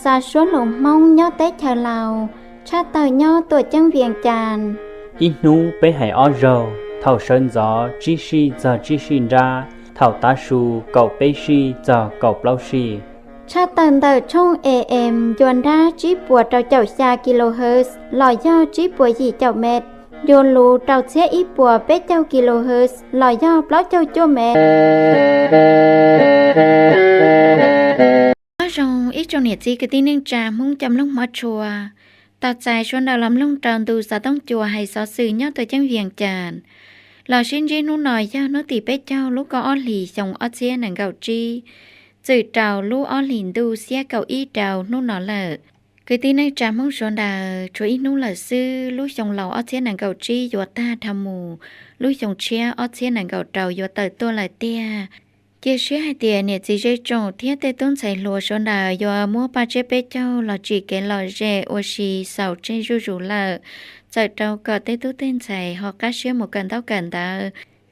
ซาชวนหลงมองย่อเต้เธอเราชาเตย่อตัวจังเวียงจานอีนูไปให้ออโรเท่าเชิญจอจีชีจะจีชินราเท่าตาชูเก่าไปชีจะเก่าเปล่าชีชาเตินเตอช่อง AM ยวนราจีปัวเจ้าเจ้าชากิโลเฮิรตซ์ลอยย่อจีปัวยี่เจ้าเม็ดโยนรูเจ้าเสียอีปัวเป็ดเจ้ากิโลเฮิรตซ์ลอยย่อเปล่าเจ้าจ้วเม็ดtrong ít trong nhiệt gì cái tin nên trà muốn chăm lúc mất chùa tao chạy xuống đầu lắm lông tròn từ xã tông chùa hay xó xử nhau từ chân viền tràn lò xin riêng nó nói cho nó tỉ bếp châu lúc có on lì chồng on xe nàng gạo chi từ trào lúc on lìn đu xe cậu y trào nó nói là cái tin này trà muốn xuống đà chú ý nó là sư lúc chồng lầu on xe nàng gạo chi dọa ta tham mù lúc chồng xe on xe nàng gạo trào dọa tới tôi lại tia chia sẻ hai tiền nhiệt gì dây trồng thiết tê tôn xài lúa xuống đà do mua ba chế bé châu là chỉ cái lò rẻ oxy sầu trên rú lợ giờ trâu cờ tê tú tên xài họ cá sữa một cần tao cần ta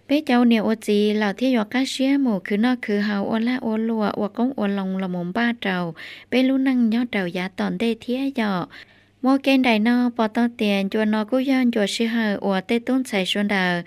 bé châu nhiều oxy là thiết do cá sữa một cứ nó cứ hào ô la ô lúa ô công ô lòng là mồm ba trầu bé lú năng nhó trầu giá tòn tê thiết dọ mua kén đài no bỏ tao tiền cho nó cố gian cho sữa hờ ô tê tôn xài xuống đà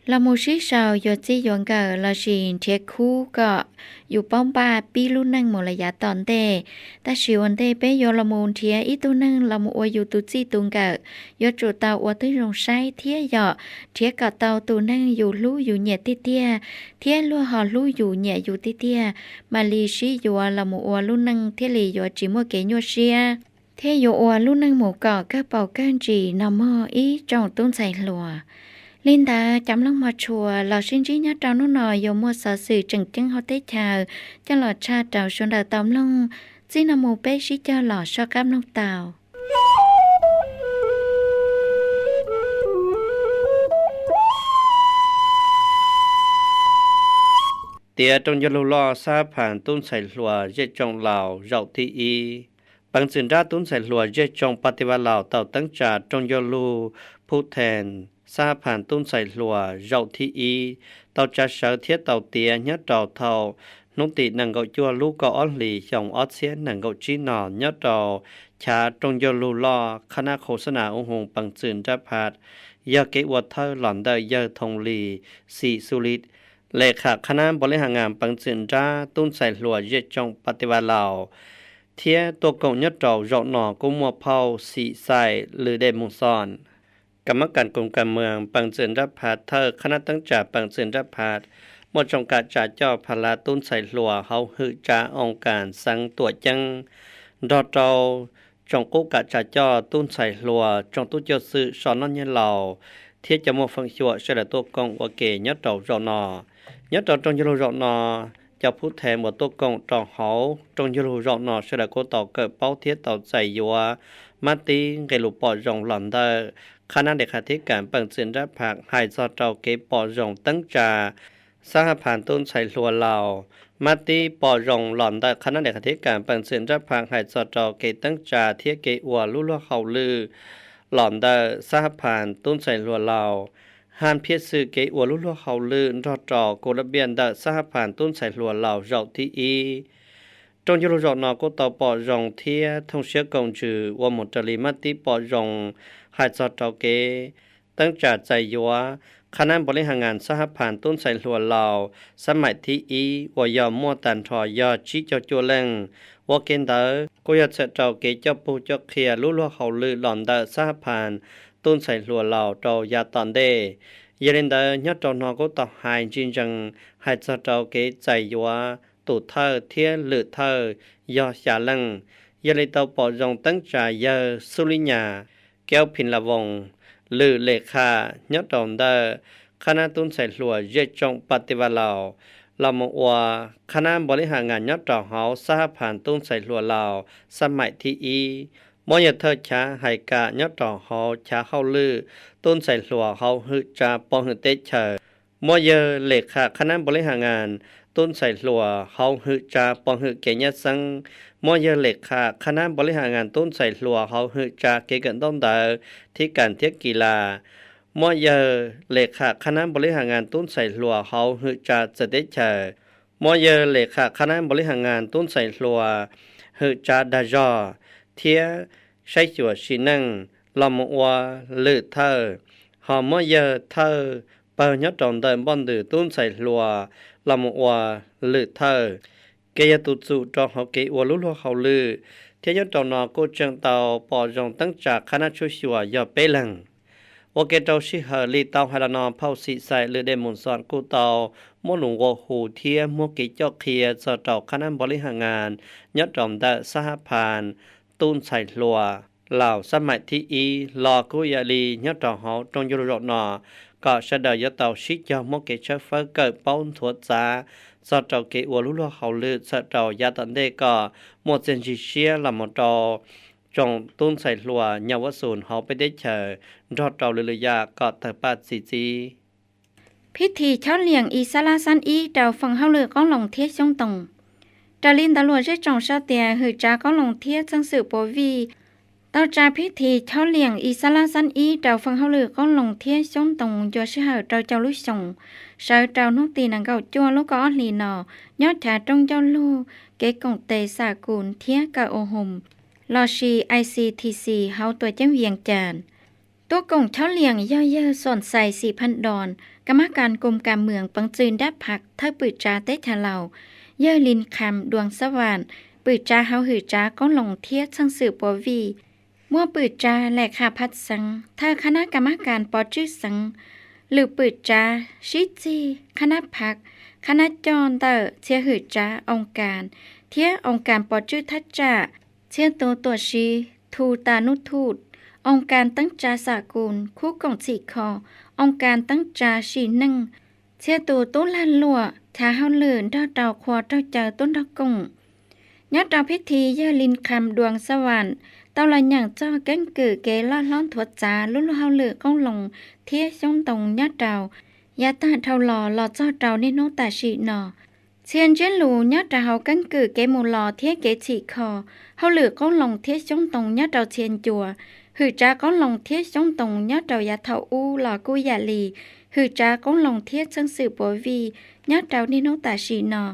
là một chiếc sào do chỉ dọn cả là xin thiệt khu cả dù bóng ba pi luôn năng một là giá tòn tệ ta sử dụng tệ bé do là một thiệt ít tu năng là một ô dù tu chỉ tung cả do chủ tàu ô tới rồng sai thiệt dọ thiệt cả tàu tu năng dù lú dù nhẹ tít tia thiệt luôn họ lú dù nhẹ dù tít tia mà lì sĩ dù là một ô luôn năng thiệt lì dù chỉ mua cái nhô xia thiệt dù ô luôn năng một cỏ các bào can chỉ nằm mơ ý trong tôn xài lùa Linh ta chấm lông mà chùa lò xin trí nhá trao nó nòi dù mua sở sự trừng chân họ tế chào cho lò cha trào xuống đào tóm lông chỉ là một bé sĩ cho lò so cam lông tàu Tia trong gió lô lo xa phản tôn sài lùa dễ trong lào rậu thị y bằng xin ra tôn sài lùa dễ trong Pativa lào tàu tăng trà trong gió lô phụ thèn xa phản tôn sài lùa rậu thị y tàu trà sở thiết tàu tia nhớ trào thầu nông tị nàng gạo chua lú có ón lì dòng ót xế nàng gạo trí nọ nhớ trào chá trong gió lô lo khá ná khổ sân ả ủng hùng bằng xin ra phạt do kế vật thơ lỏn đời do thông lì xì su lítเลขาคณะบริหารงานปังสินราตุ้นใส่หลัวเยจงปฏิวัติลาวเทียตัวกงยศเราเจาะหนอกุมัวเผาสีใส่หรือเดมุงซอนกรรมการกรมการเมืองปังสินราพาเธอคณะตั้งจ่าปังสินราพาหมดจงการจ่าเจ้าพลาตุ้นใส่หลัวเฮาหือจ่าองค์การสังตัวจังดอเจ้าจงกู้กะจ่าเจ้าตุ้นใส่หลัวจงตุ้เจ้าซื้อสอนนั่นยันเหล่าเทียจะมัวฟังชัวเสด็จตัวกงว่าเกยยศเราเจาะหนอnhớ trong gió rộng nọ cho phút thèm một tô công tròn hậu trong gió rộng nọ sẽ là cô tàu cỡ bao thiết tàu chạy dùa mát tí gây lục bỏ rộng lỏn tờ khả năng để khả thiết cảm bằng xin ra phạt hai do trâu kế bỏ rộng tấn trà xa hạ phản tôn chạy lùa lào mát tí bỏ rộng lỏn tờ khả năng để khả thiết cảm bằng xin ra phạt hai do trâu kế tấn trà thiết kế ua lũ lúa hậu lư lỏn tờ xa hạ phản tôn chạy lùa làoหานเพียสื่อเกอวลุลเฮาลืนรอจอโกระเบียนดะสหผ่านต้นใส่หลัวเหล่าเจ้าที่อีจงยุโรจนอก็ต่อปอรองเทียท่องเชื้อกงจือว่าหมดจริมาติปอรองหายจอเจ้าเกตั้งจัดใจยัวคณะบริหารงานสหผ่านต้นใส่หลัวเหล่าสมัยที่อีว่ายอมมัวตันทอยอชี้เจ้าจัวเล่งว่าเกณฑ์เตอก็อยากจะเจ้าเกเจ้าปูเจ้าเคียลุลเฮาลือหล่อนดะสหผ่านต้นใส่หลัวเหล่าเจ้ายาตอนเดยเรนเดอร์ยอดจอนอก็ต่อหายจริงจังหายจะเจ้าเกใจยัวตูเธอเทียหรือเธอยอชาลังยเลตปอจงตั้งใจยาสุริญาแก้วพินละวงหรือเลขายอดจอนเดอร์คณะต้นใส่หลัวเยจงปฏิวัติเหล่าเรามองว่าคณะบริหารงานยอดจอเฮาสหผ่านต้นใส่หลัวเหล่าสมัยที่อีมอยเธอช้าหายกะยอดต่อเฮาช้าเข้าลือต้นใส่หลัวเฮาหือจาปองหือเตเชอมอยเลขาคณะบริหารงานต้นใส่หลัวเฮาหือจาปองหือเกยสังมอยเลขาคณะบริหารงานต้นใส่หลัวเฮาหือจาเกกันต้องเดอที่การเทียกีฬามอยเลขาคณะบริหารงานต้นใส่หลัวเฮาหือจาเสด็จเชอมอยเลขาคณะบริหารงานต้นใส่หลัว เฮจาดาจอเทียใช้จัวชินังลอมวัวลือเธอหอมเยอเธอเปิดยอดจองเดินบอนดือตุ้นใส่ลัวลอมวัวลือเธอเกียตุจุจองเขาเกวัวลุลัวเขาลือเทียยอดจองนอกูเจิงเตาปอจงตั้งจากคณะช่วยชัวยอเปลังโอเคเจ้าชิเฮลีเตาไฮลานอเผาสีใส่ลือเดมุนสอนกูเตามัวหลวงวัวหูเทียมัวกิจอกเคียสอดเจ้าคณะบริหารงานยอดจอมได้สหพานตุ้นใส่ลัวเหล่าสมัยที่อีลอกุยาลียอดจอมเฮาตรงยุโรปนอก็เสดยอดเตาชิจอมัวกิจเฟเกิดป้อนถั่วจ้าสอดเจ้าเกวัวลุลัวเขาลือสอดเจ้ายาตันเดก็หมดเซนจิเชียลำมตอจงตุ้นใส่ลัวเยาวสูนเขาไปได้เจอรอดเจ้าลือยาก็เถปาสีจีพิธีเช้าเลี้ยงอีซาลาซันอีเดาฟังเฮาเลือก้องหลงเทียชงตงดาลินตำรวจได้จงเช้าเตียหือจาก้องหลงเทียจังสือปวีต่อจากพิธีเช้าเลี้ยงอีซาลาซันอีเดาฟังเฮาเลือก้องหลงเทียชงตงยัวชื่อเฮาเจ้าลุยส่งเสาเจ้านุตีนังเก่าจัวลูกก็อลีนอยอดถาตรงเจ้าลูเกกงเตสากุลเทียกะโอหมลอชี ICTC เฮาตัวจังเวียงจานตัวกงเช้าเลี้ยงย่อๆส่วนใส่ 4,000 ดอนกรรมการกรมการเมืองปังจืนดับผักเธอปืดจาเตทะเหล่าเย่อลินคำดวงสว่านปืดจาเฮาหือจาก้องหลงเทียชังสือปวีมั่วปืดจาและขาพัดสังเธอคณะกรรมการปอจื้อสังหรือปืดจาชิจีคณะผักคณะจอนเตอเชียหือจาองค์การเทียองค์การปอจื้อทัจจะเชียตัวชีทูตานุทูตองค์การตั้งจาสากุลคู่กองสีคอองค์การตั้งจาชีนึ่งเชียตัวต้นลันลัวท้าเฮาเลื่นดาวดาวควาดาวเจอต้นดอกกงยอดดาวพิธีเย่อลินคำดวงสวรรค์เตาละหยังจ้อแก้งกือเกล้อล้อนถั่วจาลุ่นเฮาเลือก้องลงเทียชงตรงยอดดาวยาตาเท่าหล่อจ้อดาวนี่โนตาชีนอเชียนเจนหลูยอดดาวเฮาแก้งกือเกมูลอเทียเกฉีคอเฮาเลือก้องลงเทียชงตรงยอดดาวเชียนจัวหือจ้าก้องลงเทียชงตรงยอดดาวยาเท่าอูหล่อกุยาลีหือจ้าก้องลงเทียจังสือปวียอดดาวนี่โนตาชีนอ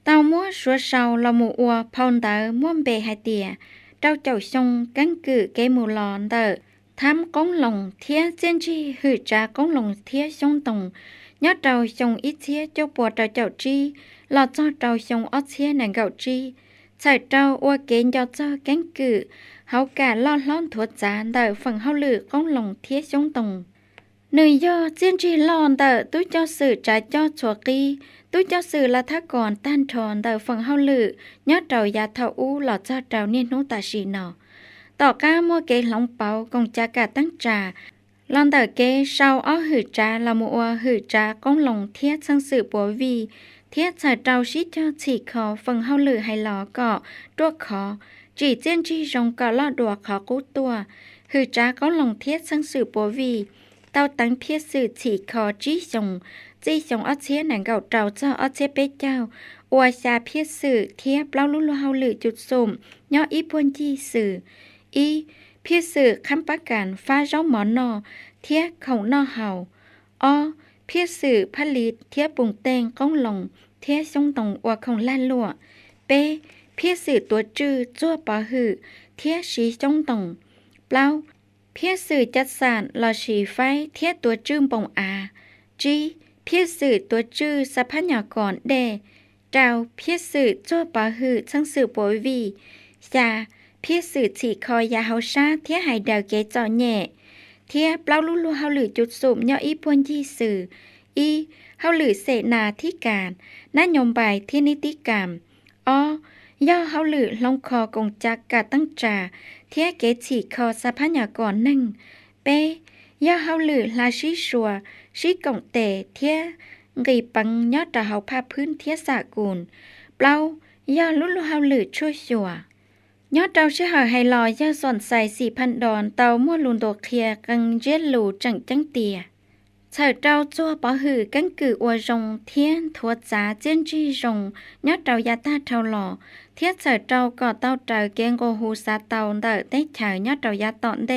เตามัวชัวเชาละหมูอัวพอนเตอม่วมเบไฮเตียเจ้าเจ้าชงกังกือเกมูลอนเตอทำก้องลงเทียเจนจีหือจ้าก้องลงเทียชงตรงยอดดาวชงอิเทียเจ้าปวดเจ้าจีหล่อจ้าดาวชงอเทียนังเก่าจีใส่เจ้าอัวเกนยอดเจ้ากังกือเฮากาล่อล้อนถั่วจานเตอฝั่งเฮาลือก้องลงเทียชงตรงเนยย่อเจียนจีลอนเตอตุ้ยเจ้าสื่อจ่ายเจ้าชัวกีตุ้ยเจ้าสื่อละทะก่อนต้านทอนเตอฝั่งเฮาลือยอดเตายาเท่าอูหล่อเจ้าเตาเนี่ยโนตาชีนอต่อก้ามัวเกหลงเปากงจากาตั้งจาลอนเตอเกเศร้าอ้อหือจาละมัวหือจาก้องลงเทียสังสือปัววีเทียใส่เตาชิเจ้าฉีคอฝั่งเฮาลือให้หล่อก็ตัวขอจีเจียนจีจงก็ลอดดัวขอกู้ตัวหือจาก้องลงเทียสังสือปัววีเต้าตั้งเพียสื่อฉีคอจี้จงอ้อเชียหนังเก่าเจ้าอ้อเชียเป๊เจ้าอวชาเพียสื่อเทียบเล่าลุ่นเฮาหรือจุดสุ่มย่ออีพวนจีสื่ออีเพียสื่อคำประกันฟ้าเจ้าหมอนอเทียของนอเฮาอ้อเพียสื่อผลิตเทียปุ่งเตงก้องหลงเทียชงตรงอวของล้านลัวเป้เพียสื่อตัวจื้อจั่วปอหือเทียสีจงตรงเปล่าเพียสื่อจัดสารลอชีไฟเทียตัวจื้อปงอาจีเพียสื่อตัวจื้อสัพพยากรเดเจ้าเพียสื่อจั่วปอหือชังสื่อปวีชาเพียสื่อฉีคอยาเฮาชาเทียหายดาวเกจอแหน่เทียเปล่าลุ่นเฮาหรือจุดสุ่มย่ออีพวนยี่สื่ออีเฮาหรือเสนาธิการนโยบายที่นิติกรรมอ้อย่อเฮาหรือลงคอกงจักกะตั้งจาเทียเกฉีคอสัพพยากรหนึ่งเปย่อเฮาหรือลาชิชัวชิกงเตเทียกีปังยอดตาเฮาภาพพื้นเทียสากุลเปล่าย่อลุ่นเฮาหรือช่วยชัวยอดเตาเชื่อไฮลอยย่อส่วนใส่ 4,000 ดอนเตามั่วลุนโดเคลียกังเจนหลูจังเตียเฉิดเตาจั่วปอหือกังกืออวจงเทียนถั่วจ๋าเจนจีจงยอดเตายาตาเท่าหล่อเทียเฉิดเตาก่อเตาเตาเกงโกฮูซาเตาเตอได้ฉายยอดเตายาตอนเด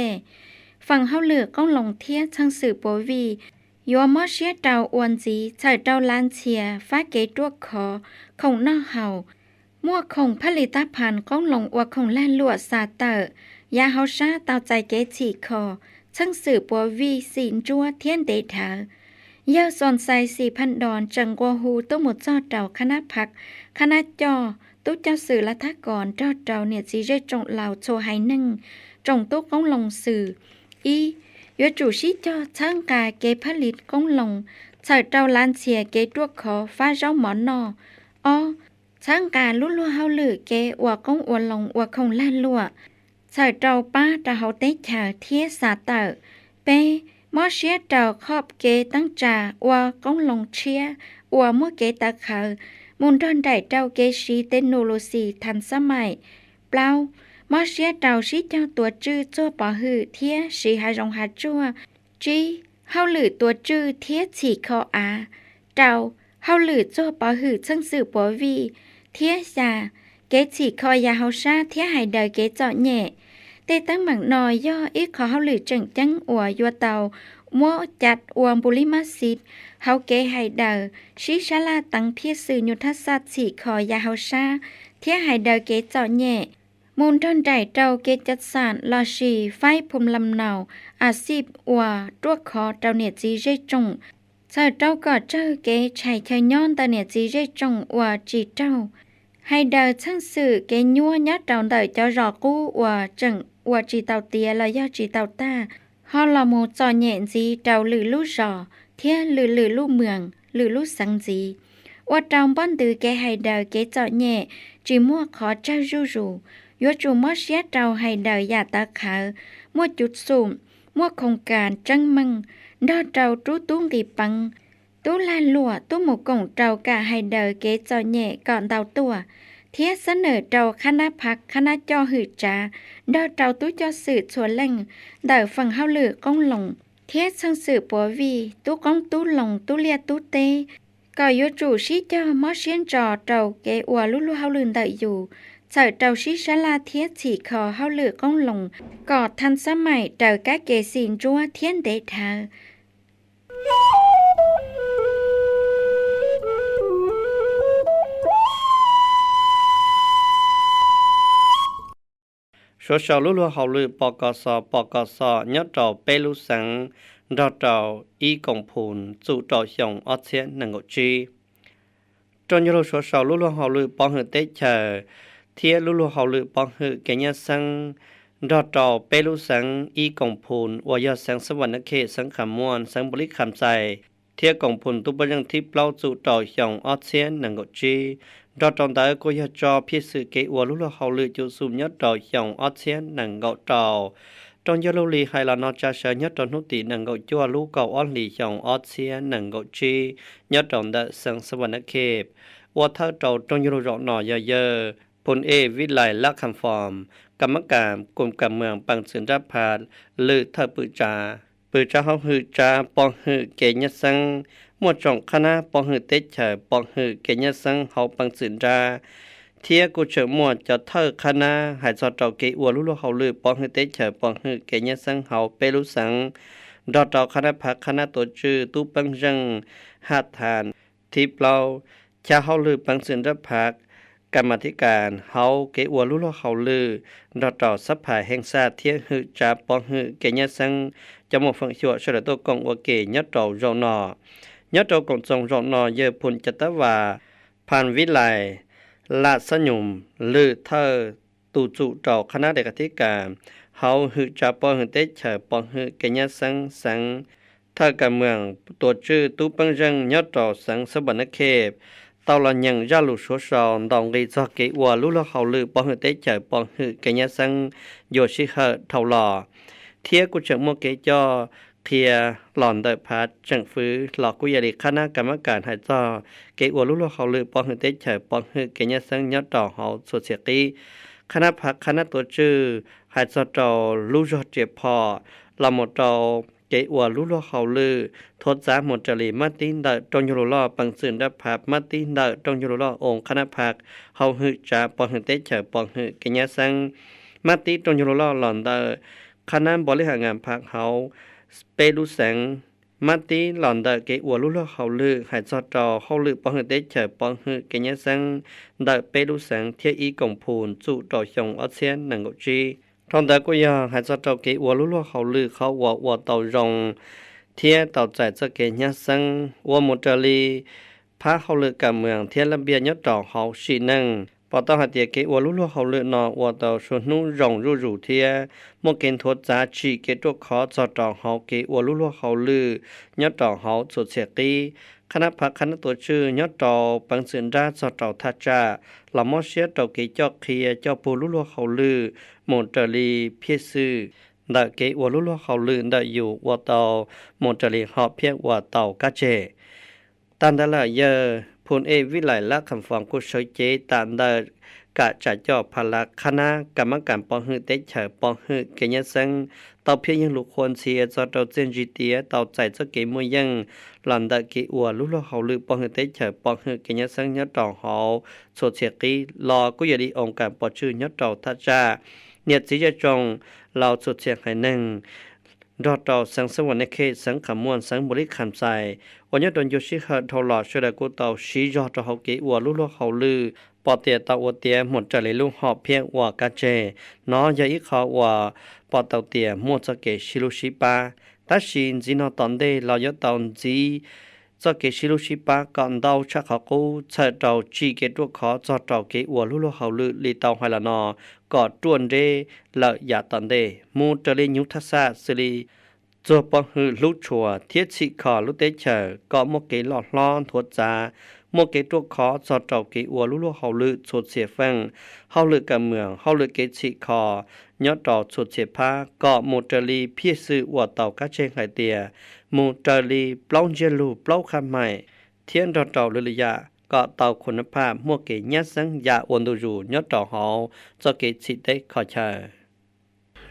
ฝั่งเฮาเหลือก้องลงเทียชังสือปวียัวมอเชียเตาอวนจีเฉิดเตาลานเชียฟ้าเกตัวคอคงนอเฮา มั่วคงผลิตภัณฑ์ของหลงอวคงแล่นลวดซาเตอร์ยาเฮาชาตาวใจเกฉีคอช่างสื่อปัววีสินจัวเทียนเดถาเยอะสนใส่4,000 ดอนจังกัวฮูตู้หมดจอเจ้าคณะพักคณะจอตู้เจ้าสื่อรัฐกรเจ้าเจ้าเนี่ยจีเรจงเหล่าโชไฮนึ่งจงตู้ของลงสื่ออียจูชิเจ้าช่างกาเกผลิตของลงใส่เจ้าล้านเสียเกตัวขอฟ้าเจ้าหมอนนออ้อช่างการลุ่นเฮาลือเกอวกงอวนลงอวคงแล่นลัวใส่เจ้าป้าตาเฮาเตฉาเทียสาเตอเปมอเชียเจ้าครอบเกตั้งจ่าอวกงลงเชียอวมัวเกตาเขามุนดอนได้เจ้าเกชีเทคโนโลยีทันสมัยเปล่ามอเชียเจ้าชิเจ้าตัวจื้อจั่วปอหือเทียสีหารองหาจั่วจีเฮาหลือตัวจื้อเทียฉีคออาเจ้าเฮาหลือจั่วปอหือช่างสื่อปัววีเทียชาเกฉีคอยาเฮาชาเทียหายเดอเกเจาะแหน่เตตั้งหมักนอยย่ออีขอเฮาหลือจังจังอัวยัวเตามัวจัดอวมบุริมาสิทเฮาเกหายเดอชิชาลาตังเพียสื่อยุทธศาสตร์ฉีคอยาเฮาชาเทียหายเดอเกเจาะแหน่มูลต้นใดเจ้าเกจัดสารลอชีไฟภูมิลำเนาอาชีพอัวตัวขอเจ้าเนี่ยจีเรจงเจ้าเจ้าก็เจ้าเกชัยขย้อนตาเนี่ยจีเรจงอัวจีเจ้าให้เดาช่างสื่อเกญัวยัดเจ้าเดาเจ้ารอกู้อัวจังอัวจีเต่าเตียแล้วย่อจีเต่าตาฮอลอมูจอแหน่จีเจ้าหรือลู่จอเทียหรือลู่เมืองหรือลู่สังจีว่าเจ้าบ้านตือเกให้เดาเกจอแหน่จีมัวขอเจ้าจู่ยัวจูมอเชียเจ้าให้เดายาตาขาวมัวจุดสุ่มมัวโครงการจังมังดอเจ้าตู้ตุ้งตีปังตู้ลานลัวตู้หมูกงเจ้ากะให้เดอเกจอแหน่ก่อนเดาตัวเทียเสนอเจ้าคณะพักคณะจอหือจาดอเจ้าตู้จอสื่อชวนเล่งเดอฟังเฮาลือกงหลงเทียช่างสื่อปัววีตู้กงตู้หลงตู้เลียตู้เตก็ยัวจูชิเจ้ามอเชียนจอเจ้าเกอวลุเฮาลืนเดออยู่เจ้าเจ้าชิชลาเทียฉีคอเฮาเลือกก้องลงกอดทันสมัยเจ้ากะเกสินจัวเทียนเดทาโซเชียลลุ่เฮาลือปกสยอดเจ้าเปลุสังดอเจ้าอีกงพูนจู่เจ้าหยงออเชียนนังกจีจนยโลโซเชียลลุ่เฮาลือปองหือเตเชเทียลุ่เฮาลือปองหือเกญสังดอเจ้าเปลุสังอีกงพูนวายสังสวรรณเขตสังขมวนสังบริคำใจเทียกงพูนตุบยังที่เปล่าจู่เจ้าหยงออเชียนนังกจีดอตอนใดก็ยจอพิสือเกอวลุลเฮาลือจุสุมยอดดอกหยองออเชียนนังเกาเจ้าตอนยลุลีไฮลานอจาเชยอดตอนนุตินังเกาจัวลูกเกาออนลีหยองออเชียนนังเกาจียอดตอนเดสังสวรรณเขตว่าเท่าเจ้าตอนยลุรอหน่อยเยอะพลวิไลลักคำฟอร์มกรรมการกลุ่มการเมืองปังสินรับพาดลือเธอปือจาเฮาหือจาปองหือเกญสังมัวจงคณะปองหือเตเฉปองหือเกญสังเฮาปังสินราเทียกูเฉมัวจะเธอคณะหายจอเจ้าเกอวลุเฮาลือปองหือเตเฉปองหือเกญสังเฮาเปลุสังดอเจ้าคณะพักคณะตัวชื่อตู้ปังจังหาทานที่เปล่าชาเฮาลือปังสินรับพักกรรมธิการเฮาเกอวลุเฮาลือดอเจ้าสภาแห่งชาติเทียหือจาปองหือเกญสังจะหมดฟังชัวเฉลยตัวกองอวเกยอดเจ้าจอนอยอดเจ้ากงทรงรอนอเยอพุนจัตวาพันวิไลลาสยุมลือเธอตูจุเจ้าคณะเด็กธิการเฮาหือจาปอหือเตเฉปอหือเกญสังเธอการเมืองตัวชื่อตู้ปังจังยอดเจ้าสังสวรรณเขตตอลยังยาลุชัวซอนดองรีจอเกอวลุลเฮาลือปอหือเตเฉปอหือเกญสังโยชิเฮเท่าหล่อเทียกุเฉมัวเกจอเทียหลอนเดพัดจังฟื้อหลอกกุยริคณะกรรมการหายจอเกอวลุลเฮาลือปองหือเตเฉปองหือเกญสังยอดต่อเฮาสุเสียกีคณะพักคณะตัวชื่อหายจอจอลูจอเจพอลำหมดจอเกอวลุลเฮาลือทดจ้าหมดจรีมาตินเดจงยุโรลอปังสืนดับพับมาตินเดจงยุโรลอองคณะพักเฮาหือจาปองหือเตเฉปองหือเกญสังมาติจงยุโรลอหลอนเดคณะบริหารงานพรรคเฮาเปลุแสง มาตีหลอนเดเกอวลุลเขาลือหายจอจอเขาลือปองหือเตเฉปองหือเกญสังเดเปรุสังเทียอีกงพูนจู่จอชงอเซียนนังกจีทองเดกุยาหายจอจอเกอวลุลเขาลือเขาวัวเตารงเทียเตาใจจะเกญสังวัวมุจลีพาเขาลือกับเมืองเทียระเบียยจอเขาสีนังพอต้องหาเตียเกอวลุลเขาลือนอวัวเตาชวนนุ่งรองรูเทียมเกณฑ์ทดจ้าชีเกตุขอจอจอเขาเกอวลุลเขาลือยจอเขาสุดเสียกีคณะพักคณะตัวชื่อยจอปังสินราจอจอทัจจาลำมอเชียตอเกจอกเคียเจ้าปูลุลเขาลือมนตรีเพียซื่อดาเกอวลุลเขาลือได้อยู่วัวเตามนตรีหอบเพียงวัวเตากะเจตันดาละเยอพลวิไลละคำฟังกุศลเจตันดากะจะจ่อพลักคณะกรรมการปองหือเตเฉปองหือเกญสังต่อเพียงยังลูกคนเสียจอดเจนจีเตียต่อใจจะเกมวยยังหลันดาเกอวลุลเขาลือปองหือเตเฉปองหือเกญสังยตอเขาโซเชียกีรอกุยดีองค์การปอชื่อยตอทัจจาเนียสิจะจงเราโซเชียให้นั่งดอตอสังสวรรค์ในเขตสังขมวนสังบริคำใจวันยดนโยชิฮะทอลอช่วยกูเตาชีจอตอเขาเกอวลุลเขาลือปอเตียตาอวเตียหมดจะเลยลุงหอบเพียงว่ากาเจน้อยาอีเขาว่าปอเตาเตียหมดจะเกชิลุชิปาตัดสินจีนอตอนเดเรายตอนจีจะเกชิลุชิปาก่อนเดาชักเขากูเชิดเดาจีเกตัวขอจอดเดาเกอวลุลเขาลือลีเตาไฮละนอกอดจวนเดละยาตอนเดมูจะเลยยุทธศาสตร์สิริตัวปองหือลุชัวเทียชิขอลุเตเชอก็มเกหลอดล้อนทวดจาโมเกตัวขอจอดเจ้าเกอวลุลเขาลือสุดเสียฟังเขาลือกับเมืองเขาลือเกชิคอยอดดอกสุดเสียผ้าก็มูตรีพี่ซื้อวัวเต่ากะเชงไข่เตียมูตรีปล้องเจลูปล้าคำใหม่เทียนดอกเต่าลุลยาก็เต่าคุณภาพโมเกยัดสังยาอวนดูรูยอดดอกเขาจะเกชิได้ขอเชอ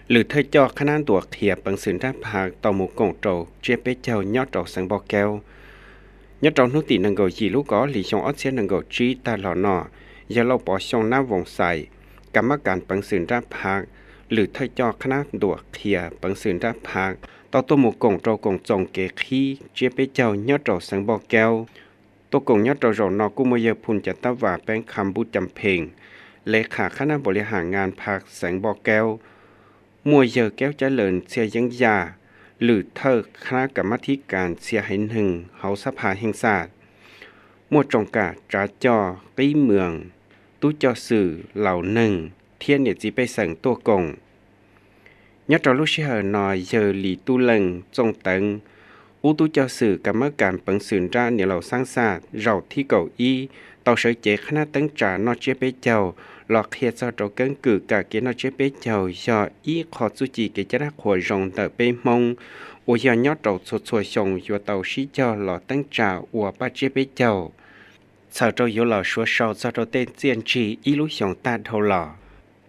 หรือเธอจอขนาดตัวเทียบปังสินด้านภาคต่อหมู่กงโตเจี๊ยบเปเจ้ายอดดอกสังบอกแก้วยอดดอกนุตินังโกจีลูกก็หลีชงออเซียนังโกจีตาหล่อนอยาเราปอชงหน้าวงใส่กรรมการปังสินด้านภาคหรือเธอจอขนาดตัวเทียปังสินด้านภาคต่อตัวหมู่กงโตกงจงเกขี้เจี๊ยบเปเจ้ายอดดอกสังบอกแก้วตัวกงยอดดอกรอนอกุมยพุนจะตะว่าแป้งคำบุจำเพงเลขาคณะบริหารงานภาคแสงบอกแก้วมวยเยอแก้วเจริญเสียยังยาหรือเธอคณะกรรมการเสียให้หนึ่งเฮาสภาแห่งชาติมวดจงกาจาจอปีเมืองตู้จอสื่อเหล่าหนึ่งเทียนเนี่ยจีไปสั่งตัวกงยอดจอลูกเชื่อนอยเยอหลีตู้เลิงจงเติงอูตู้จอสื่อกรรมการปังสื่นราเนี่ยเราสร้างชาติเราที่เก่าอี้ต่อเฉยเจคณะตั้งจานอเจไปเจ้าหลอกเฮียจะตัวเกินกือกะเกนอเจเปเจ้ายออีขอจุจีเกจะได้ขวรงเตอเปมงอวยยอดตัวสวยชงยัวเตาชีเจ้าหลอตั้งจ่าอวปาเจเปเจ้าชาวโจยหล่อชัวชาวจะตัวเต้นเจียนจีอีลุชงตาเท่าหล่อ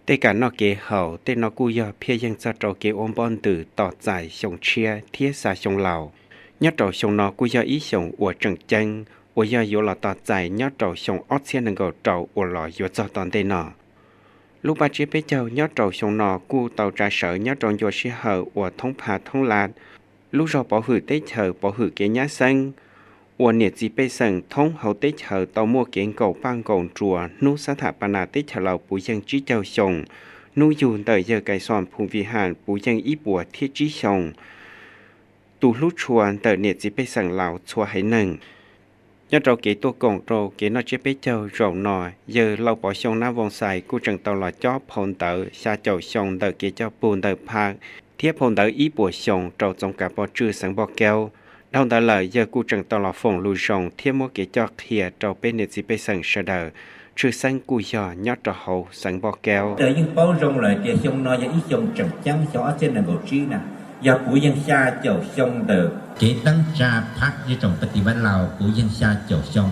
เตการนอเกเหาเต้นนอกุยอเพียยังจะตัวเกอมบอนตือต่อใจชงเชียเทียสาชงเหล่ายอดตัวชงนอกุยออีชงอวจังจังอวยยอหล่อต่อใจยอดตัวชงออเซียนงก็ตัวอวหล่อยัวจอตอนเต้นนอลูกบาเจ็บไปเจ้ายอดเราชงนอกูเตาจ่าเสือยอดรอนโยชิเหออวท้องผาท้องลาดลูกเราปอหือเตเฉอปอหือเกียร์ซังอวเนี่ยจีไปสั่งท้องเขาเตเฉอเตามัวเกียงเก่าปังกงจัวนูสถาปนาเตเฉเราปูยังจีเจ้าชงนูยูนเตยเยอไก่ซอนภูวิหารปูยังอีปัวเทียจีชงตูลูกชวนเตยเนี่ยจีไปสั่งเหล่าชัวให้หนึ่งยอดเราเกตัวกงโตเกนอเจไปเจ้าเราหน่อยเยอเราปอชงหน้าวงใส่กูจังตลอดจอพนเตอชาเจ้าชงเตอเกเจ้าปูนเตอพากเทียบพนเตออีปัวชงเราจงกับปอจื้อสังบอกแก้วดาวตะเลยเยอกูจังตลอดฝงลูชงเทียบโมเกเจ้าเทียเราเป็นเนจิไปสั่งเสดอชื่อสังกุยอยอดเราเฮาสังบอกแก้วเตอยิ่งเป้าจงเลยเตียชงน้อยยังอีชงจังจังชอเจนนโกจีนะอย่าปูยังชาเจ้าชงเตอเกตั้งจาพักยี่จงปฏิบัติเราปูยังชาเจ้าชง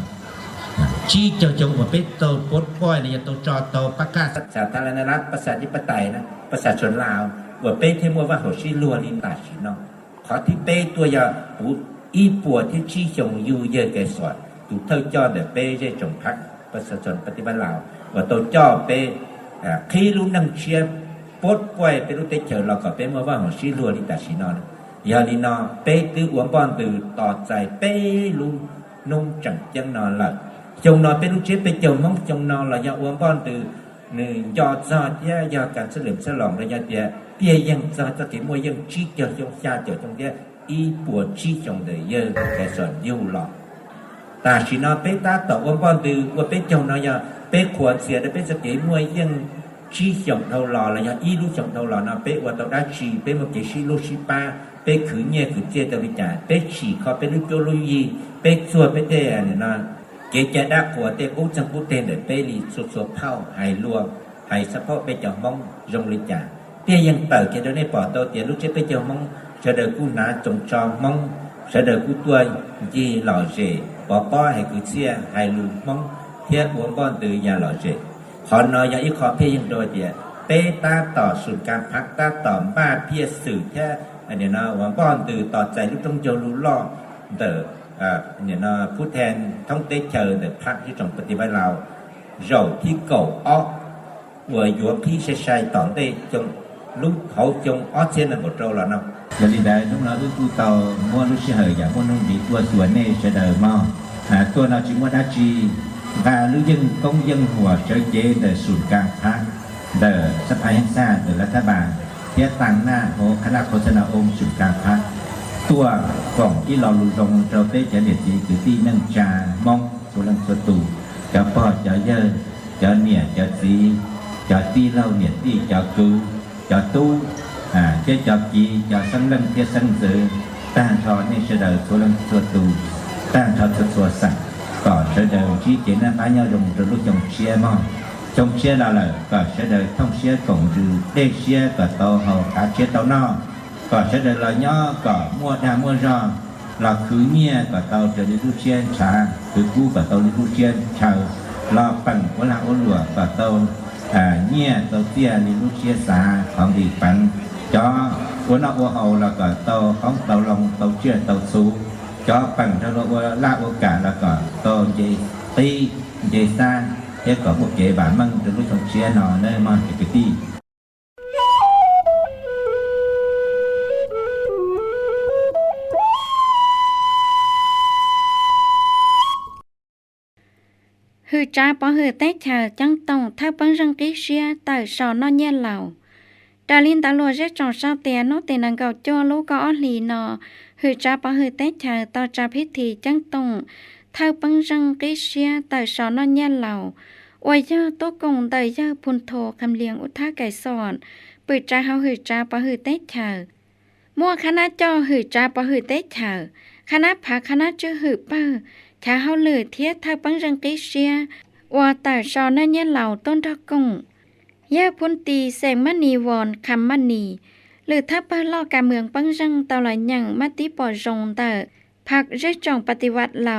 จีเจ้าจงว่าเป็นโตปดป้อยเนี่ยโตจอโตประกาศสาธารณรัฐประชาธิปไตยนะประชาชนลาวว่าเป็นเทมัวว่าเขาชี้ลัวลินตาชินอขอที่เป้ตัวยาปูอีปัวที่ชี้ชงยูเยอะแกสวดถูกเท่าจอเดเป้จะจงพักประชาชนปฏิบัติลาวว่าโตจอเป้ขี้รู้นังเชียปดป้อยเป็นอุตเตเจอเราก็เป็นมัวว่าเขาชี้ลัวลินตาชินอ ยาลีนอเป้ตื้ออวมป้อนตื้อต่อใจเป้ลุงนุ่งจังจังนอนละจงนอนเป็นลูกเจ็บไปจงมองจงนอนละยาอวมป้อนตื้อนี่ยอดซอดยาการเฉลิมฉลองระยะเดียเปียยังซอดจะเก็บมวยยังชี้เจอจงชาเจอจงเดียอีปวดชี้จงเดียเยอะแค่สอนยู่หลอกตาชินอเป้ตาต่ออวมป้อนตื้อว่าเป้จงนอนยาเป้ขวดเสียได้เป้จะเก็บมวยยังชี้จงเท่าหล่อระยะอีลูกจงเท่าหล่อนะเป้ว่าต้องได้ชี้เป้มาเกชี้ลูกชี้ป้าเป้ขืนเนี่ยขืนเจตวิจารเป้ฉีเขาเป้ลูกโจลุยเป้ส่วนเป้เตะเนี่ยนะเกจะดักหัวเตะกู้จังกู้เตะเนี่ยเป้ลีสุดๆเผาหายรวมหายเฉพาะเป้จะมองยงลิจาเป้ยังเปิดแค่เดินในปอดโตเตียลูกเจ้าเป้จะมองจะเดินกู้หนาจงจอมมองจะเดินกู้ตัวยี่หล่อเจปอป้อให้กู้เสียหายลูมองเทียบหัวก้อนตือยาหล่อเจขอนอยาอีขอเป้ยังโดยเดียเป้ตาต่อศูนย์การพักตาต่อบ้าเพียสื่อแค่อันนี้นะว่าป้อนตื่ต่อใจลูกต้องเจอรู้ล่อเด้อเนี่ยนะผู้แทนท้องเตเจอแต่พรรคที่จงปฏิบัติเราเราที่เก่าอ้อหัวยัวพี่ใช้ต่อได้จงลูกเขาจงอ้อเช่นนั้นหมดเราแล้วเนาะจะลีได้ทุกเราทุกเตามั่วลูกเฉยอย่างมั่วนุ่งดีตัวส่วนนี่จะเดิมมาตัวเราจึงว่าได้จีvà lưu dân công dân hòa sở chế để sủn càng thác để sắp ai hành xa để là thác bà phía tăng na hồ khá là khổ sân là ôm sủn càng thác tua vòng ý lò lù rồng trâu tế trả liệt gì cứ ti nâng trà mong số lần số tù cho bò cho dơ cho nịa cho gì cho ti lâu nịa ti cho cứu cho tu chế cho chi cho sân lân phía sân dự ta thọ nên sẽ đời số lần số tù ta thọ số sẵn có sẽ đời chi chế là phá nhau dùng từ lúc chồng chia mò chồng chia là có sẽ đời thông chia cộng trừ đê chia có tàu hầu cá chia tàu no có sẽ đời là nhỏ có mua đa mua rò là khứ nhia có tàu trở đi lúc chia trả khứ cú có tàu đi lúc chia chờ là bằng của là ôn lụa có tàu nhia tàu tia đi lúc chia xả không đi bằng cho của nó ô hầu là có tàu không tàu lòng tàu chia tàu số cho bằng cho nó la ô cả là có tàu dây ti dây xa thế có một chế bản măng từ lúc trong chia nó nơi mà cái ti hư cha bỏ hư tết chờ chẳng tổng theo băng răng ký xia tại sò nó nhẹ lầu đà liên ta lùa rất tròn sao tiền nó tiền năng cầu cho lũ có lì nọ hư cha bỏ hư tết chờ tao cha phít thì chẳng tổng theo băng răng ký xia tại sò nó nhẹ lầu ôi giờ tôi cùng tại giờ phun thổ cầm liềng út thác cải sòn bự cha hao hư cha bỏ hư tết chờ mua khả năng cho hư cha bỏ hư tết chờ khả năng phá khả năng chưa hư bơ khả hao lử thiết theo băng răng ký xia và tại sò nó nhẹ lầu tôn đó cùngยาพุนตีแสงมณีวอนคำมณีหรือถ้าป้าล่อการเมืองปังรังเตาหลายอย่างมาติปอจงแต่พักเรื่องจองปฏิวัติเหล่า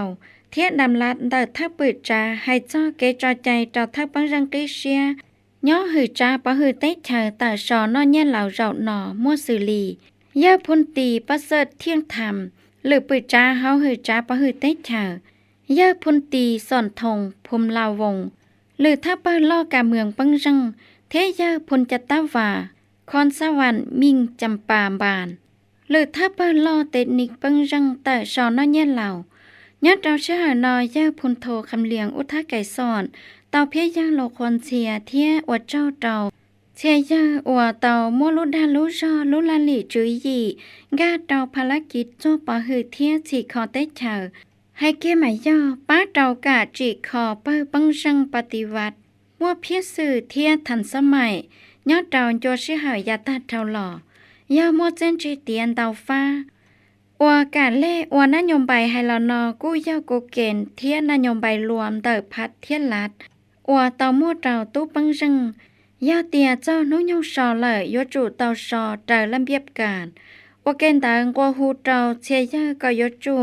เทียดำลัดแต่ถ้าเปิดจ่าให้เจ้าเกจใจต่อถ้าปังรังเกเชียย่อหือจ่าปะหือเตเฉยแต่สอนอนแย่เหล่าเราหน่อมั่วสื่อลียาพุนตีประเสริฐเที่ยงธรรมหรือเปิดจ่าเฮาหือจ่าปะหือเตเฉยยาพุนตีสอนทงภูมิลาวงหรือถ้าป้าล่อการเมืองปังรังเทยาพลจัตตาวาคอนสวรรค์มิงจำปาบานหรือถ้าเปิ้ลล่อเตนิกปังรังแต่สอนน้อยแย่เหล่ายัดเราเชื่อนอยาพลโทคำเลียงอุทาไก่สอนเตาเพียยาโลคอนเชียเทียอวดเจ้าเตาเชียยาอวดเตามัวลุดาลุจอลุลาลีจุยยีกาเตาภารกิจโจปะหือเทียฉีคอเตเฉอให้เกี่ยหมายย่อป้าเตากาจีคอเปิ้ลปังรังปฏิวัติว่าเพียสื่อเทียทันสมัยยอดดาวโยชิหายาตาเท่าหล่อยามัวเจนจีเตียนดาวฟ้าว่าการเล่ว่านโยบายให้เรานอกู้ยากูเกณฑ์เทียนโยบายรวมเติบพัดเทียนลัดว่าเตามัวเตาตู้ปังรังยาเตียเจ้านุยงชอเลยยจูเตาชอเตอลำเบียบการว่าเกณฑ์ต่างกว่าหูเตาเชียยาก็ยจู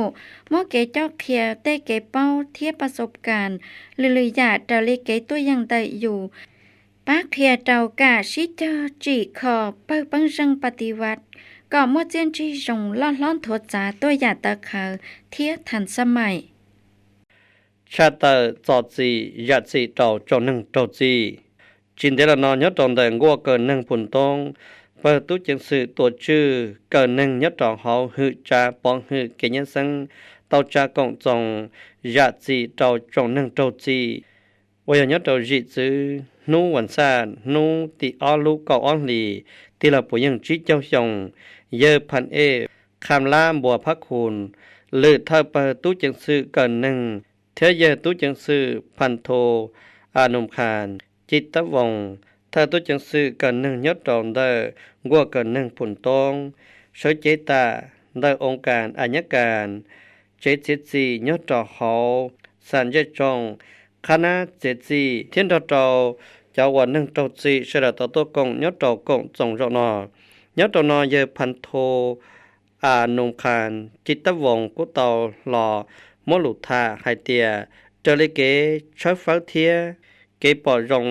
มัวเกเจ้าเขียเตเกเป้าเทียประสบการณ์หรืออยากเตาเล็กเกตัวยังได้อยู่ป้าเขียเตากาชิเจอจีคอเปิดปังรังปฏิวัติก็มัวเจียนจีจงล้อนถวดจ่าตัวอยากตะเขาเทียทันสมัยชาตาจอดจียัดจีเตาจนหนึ่งเตาจีจินเดลนอนยอดตอนแต่งัวเกินหนึ่งผุนตอง เปิดตู้จังสื่อตัวชื่อเกินหนึ่งยอดจองเฮาหือจาปองหือเกยันซังเตาจากงจงยาจีเจ้าจงหนึ่งเจ้าจีว่ายอดเจ้าจีจื้อนูวันซานูติออลูกออนลีที่เราปุยังจีเจ้าชงเยอพันเอคำลามบัวพักคุณหรือถ้าเปิดตู้จังสื่อเกินหนึ่งเทเยอตู้จังสื่อพันโทอานุมคารจิตตวงถ้าตู้จังสื่อเกินหนึ่งยอดจองเดอกัวเกินหนึ่งผุนตองเฉยเจตาได้องค์การอัญการเจตจียอดจอเขาสัญญาจงคณะเจจีเทียนตอเจ้าวันหนึ่งเจ้าจีเสด็จต่อตัวกงยอดจอกงจงรอนอยอดจอนอเยพันโทอานุมคารจิตวงกุตอหล่อมลุธาไฮเตียเจริเกชฟ้าเทียเกปอรง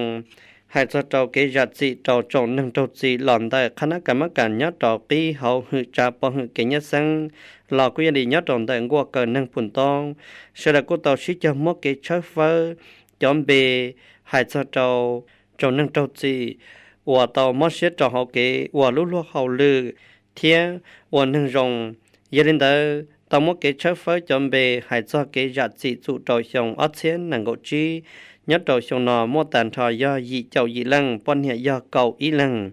ให้เจ้าเกจัดสิเจ้าจงหนึ่งเจ้าจีหล่อนได้คณะกรรมการยอดจอปีเฮาหือจาปอหือเกยสังหล่อกุยดียอดจงได้กัวเกินหนึ่งผุนตองเสด็จกุตอชิจมกเกชฟ้าจอมเบให้เจ้าจงหนึ่งเจ้าจีวัวเตามอเสียเจ้าเฮาเกวัวลุลเฮาลือเทียวัวหนึ่งรงเยลินเดอตามกเกชฟ้าจอมเบให้เจ้าเกจัดสิจุเจ้าชงอัดเสียนหนังกจีnhất đầu sông nọ mua tàn thọ do dị chậu dị lăng pon hiện do cầu ý lăng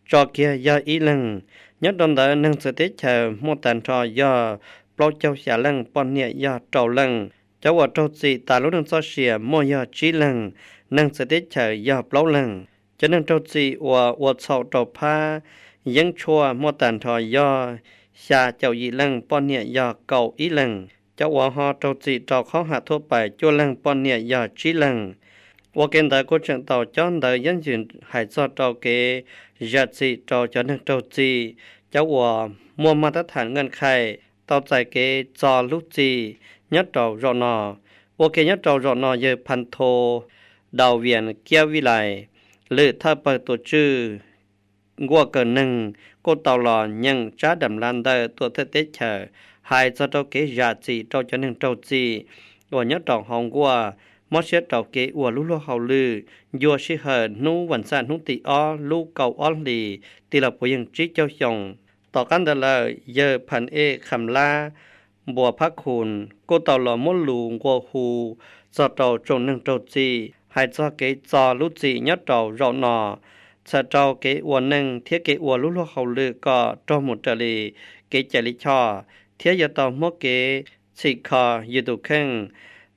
cho kia do ý lăng nhất đồng đỡ nâng sự tiết chờ mua tàn thọ do bao châu xả lăng pon hiện do trầu lăng cháu ở trâu dị ta lúc nâng so xìa mua do trí lăng nâng sự tiết chờ do bao lăng cho nâng trâu dị ở sầu trầu pha dân chua mua tàn thọ do xả chậu dị lăng pon hiện do cầu ý lăng cháu ở họ trâu dị trầu khó hạ thua bài chua lăng pon hiện do trí lăngว่าเกณฑ์แต่ก็จะต่อจอนแต่ยันยืนหายจอดเจ้าเกยัดจีเจ้าจอนเจ้าจีเจ้าว่ามัวมาตรฐานเงินไขต่อใจเกจอลูกจียัดเจ้ารอนอว่าเกยัดเจ้ารอนอเยพันโทดาวเวียนเกียววิไลหรือถ้าเปิดตัวชื่อกัวเกินหนึ่งก็ตลอดยังจ้าดำลันได้ตัวเตเชอหายจอดเจ้าเกยัดจีเจ้าจอนเจ้าจีว่ายัดเจ้าห้องกัวมอเชตเจ้าเกอวลุลเฮาลือยัวชิเฮนูวันซานุติออลูกเก่าออนลีตีละปยังจิเจ้าชงต่อกันเดลเยอพันเอคำลาบัวพักคุณก็ตลอมลูกัวฮูจอเจ้าจงหนึ่งเจ้าจีให้เจ้าเกจอลุจียัดเจ้าเราหนอเจ้าเกอวหนึ่งเทียเกอวลุลเฮาลือก็จอมุตลีเกจลิชอเทียยต่อมเกสิคอยูตุเข่ง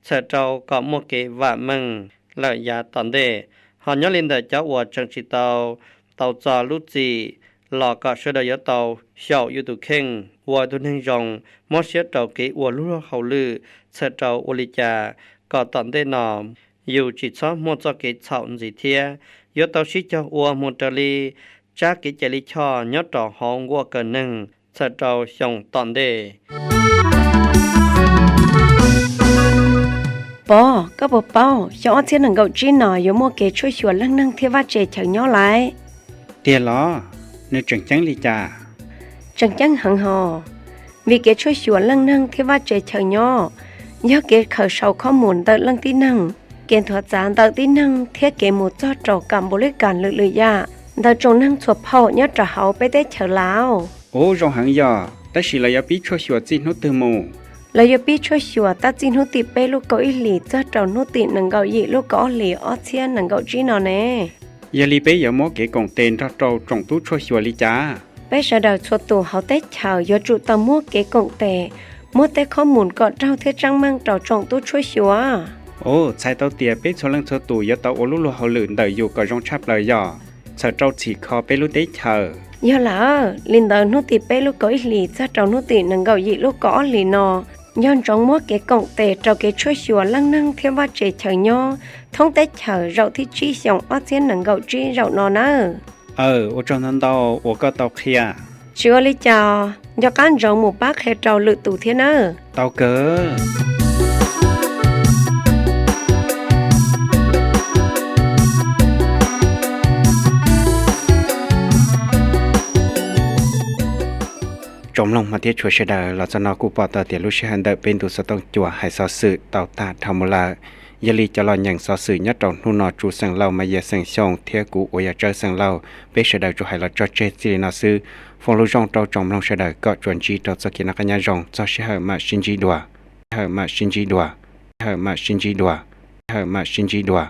เจ้าก็มกเกว่ามึงและยาตอนเดหอนยลินเดเจ้าวัวจังชิเตาจอลุจีหลอกก็เสดยเตาเฉาอยู่ตุเข่งวัวตุนหงยงมอเสียเจ้าเกวัวลุเขาลือเจ้าอุลิจาก็ตอนเดนอมอยู่จิตซ้อมมอจอเกเฉาจีเทียยเตาชิเจ้าวัวมอตลีจากเกจลิชอยอต่อห้องวัวเกินหนึ่งเจ้าชงตอนเดปอก็บ่เป้าชอเทียนหนังเกาจีนหน่อยอยู่โมเกช่วยชวนเรื่องนั่งเทว่าเจเฉิงย่อหลายเตียล้อในจังจังลีจ่าจังจังหังหอมีเกช่วยชวนเรื่องนั่งเทว่าเจเฉิงย่อย่อเกเขาเสาข้อมูลตะเรื่องที่นั่งเกณฑ์ถอดจานตะที่นั่งเทียเกหมู่จอจอกรรมบริการเลยๆย่าตะจงนั่งสวบเผาย่อจะเฮาไปได้เฉิงลาวโอ้รองหังย่อแต่สิระยะปีช่วยชวนจีนนุตือโมเราอย่าปีช่วยชัวตัดจีนหุติเป้ลูกเกาอีหลีเจ้าเจ้าหุติหนังเกาอีลูกเกาหลีออเชียนหนังเกาจีนอเน่อย่าลีเป้อย่าโมเกกงเตนถ้าเราจงตู้ช่วยชัวลีจ้าเป้เสดาชัวตัวเขาเตะชาวอย่าจุตะมัวเกกงเตมัวเตข้อมูลก็เจ้าเทจังมั่งเจ้าจงตู้ช่วยชัวโอ้ใช้เตาเตียเป้ชลังชัวตัวอย่าเตาโอลุลุเฮาลื่นเดยอยู่กับจงชับเลยย่อเสเจ้าฉีคอเป้ลูเตเชอย่าละลินเดอหุติเป้ลูกเกาอีหลีเจ้าเจ้าหุติหนังเกาอีลูกเกาหลีนอย้อนจงมัวเกกงเตเจ้าเกช่วยชัวลังนั่งเทว่าเจเฉิงย่อท่องเตเฉอเราที่จีเสียงอ้อเจียนหนังเกาจีเรานอนะ我找难到我个到去啊ชัวลิจ่อยอการเราหมู่ป้าแค่เจ้าลือตู่เทียน到个จมลงมาเทียชัวเชดาเราจะนอกูปอตเตียลุชฮันเดเป็นตุสต้องจั่วให้ซอสื่อเต่าตาธรรมลา ยาลีจะลอนอย่างสอสื่อยัดตอนนูนอจูสังเล่ามาเยสังช่องเทียกูโอยาเจอสังเล่าเปเสดาจูไฮลอจอเจซีนาซื้อฟงลูจองเตาจอมลองเสดาก็จวนจีตอสกินักญาจองจอเชหมาชินจีดัวเฮมาชินจีดัวเฮมาชินจีดัวเฮมาชินจีดัว